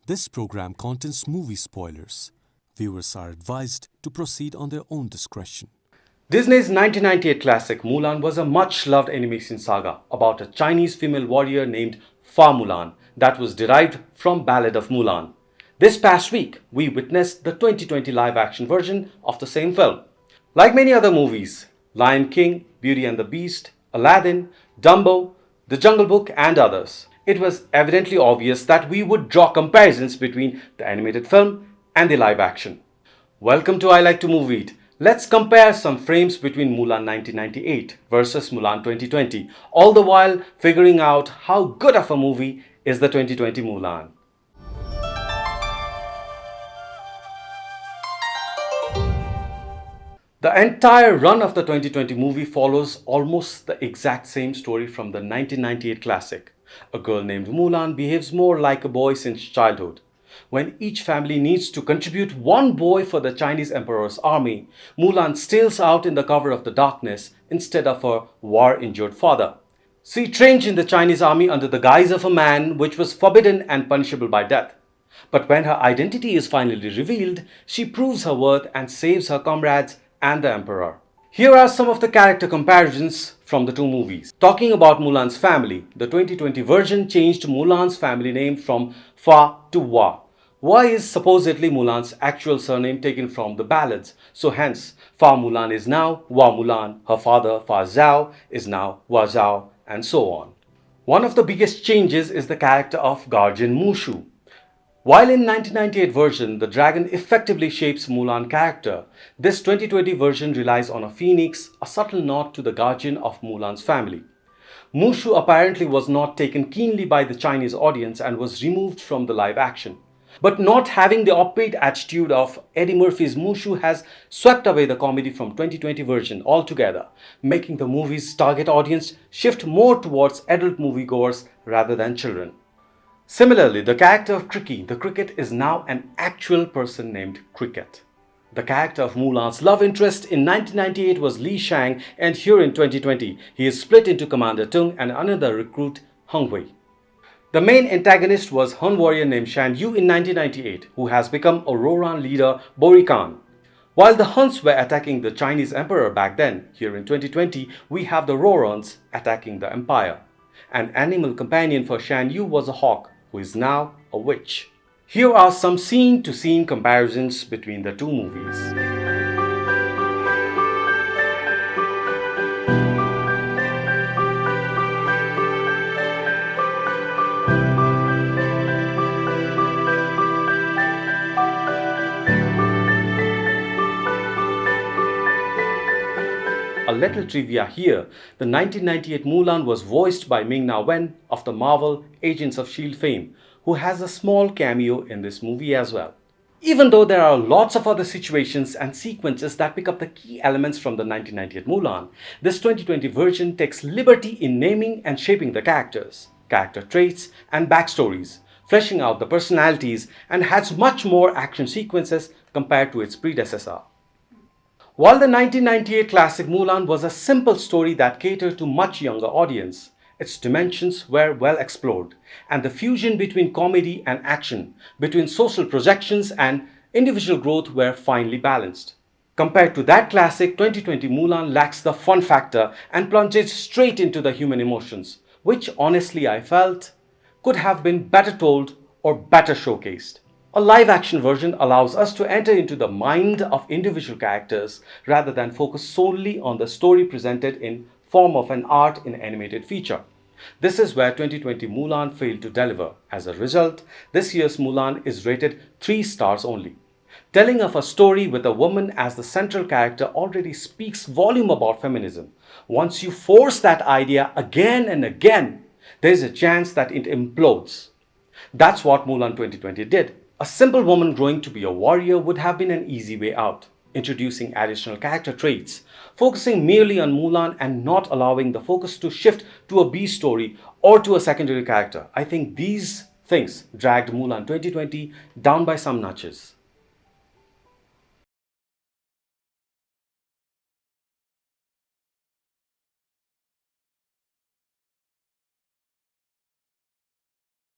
This program contains movie spoilers. Viewers are advised to proceed on their own discretion. Disney's 1998 classic Mulan was a much-loved animation saga about a Chinese female warrior named Fa Mulan that was derived from Ballad of Mulan. This past week, we witnessed the 2020 live-action version of the same film. Like many other movies, Lion King, Beauty and the Beast, Aladdin, Dumbo, The Jungle Book and others, it was evidently obvious that we would draw comparisons between the animated film and the live action. Welcome to I Like to Movie It. Let's compare some frames between Mulan 1998 versus Mulan 2020, all the while figuring out how good of a movie is the 2020 Mulan. The entire run of the 2020 movie follows almost the exact same story from the 1998 classic. A girl named Mulan behaves more like a boy since childhood. When each family needs to contribute one boy for the Chinese emperor's army, Mulan steals out in the cover of the darkness instead of her war-injured father. She trained in the Chinese army under the guise of a man, which was forbidden and punishable by death. But when her identity is finally revealed, she proves her worth and saves her comrades and the emperor. Here are some of the character comparisons from the two movies. Talking about Mulan's family, the 2020 version changed Mulan's family name from Fa to Wa. Wa is supposedly Mulan's actual surname taken from the ballads, so hence Fa Mulan is now Wa Mulan, her father Fa Zhao is now Wa Zhao, and so on. One of the biggest changes is the character of guardian Mushu. While in 1998 version, the dragon effectively shapes Mulan's character, this 2020 version relies on a phoenix, a subtle nod to the guardian of Mulan's family. Mushu apparently was not taken keenly by the Chinese audience and was removed from the live action. But not having the upbeat attitude of Eddie Murphy's Mushu has swept away the comedy from 2020 version altogether, making the movie's target audience shift more towards adult moviegoers rather than children. Similarly, the character of Cricky, the cricket, is now an actual person named Cricket. The character of Mulan's love interest in 1998 was Shang, and here in 2020, he is split into Commander Tung and another recruit, Hung Wei. The main antagonist was Hun warrior named Shan Yu in 1998, who has become a Roran leader, Bori Khan. While the Huns were attacking the Chinese emperor back then, here in 2020, we have the Rorans attacking the empire. An animal companion for Shan Yu was a hawk, who is now a witch. Here are some scene-to-scene comparisons between the two movies. A little trivia here, the 1998 Mulan was voiced by Ming-Na Wen of the Marvel Agents of S.H.I.E.L.D. fame, who has a small cameo in this movie as well. Even though there are lots of other situations and sequences that pick up the key elements from the 1998 Mulan, this 2020 version takes liberty in naming and shaping the characters, character traits and backstories, fleshing out the personalities, and has much more action sequences compared to its predecessor. While the 1998 classic Mulan was a simple story that catered to much younger audience, its dimensions were well explored, and the fusion between comedy and action, between social projections and individual growth were finely balanced. Compared to that classic, 2020 Mulan lacks the fun factor and plunges straight into the human emotions, which honestly I felt could have been better told or better showcased. A live-action version allows us to enter into the mind of individual characters rather than focus solely on the story presented in form of an art in animated feature. This is where 2020 Mulan failed to deliver. As a result, this year's Mulan is rated 3 stars only. Telling of a story with a woman as the central character already speaks volume about feminism. Once you force that idea again and again, there is a chance that it implodes. That's what Mulan 2020 did. A simple woman growing to be a warrior would have been an easy way out, introducing additional character traits, focusing merely on Mulan and not allowing the focus to shift to a B story or to a secondary character. I think these things dragged Mulan 2020 down by some notches.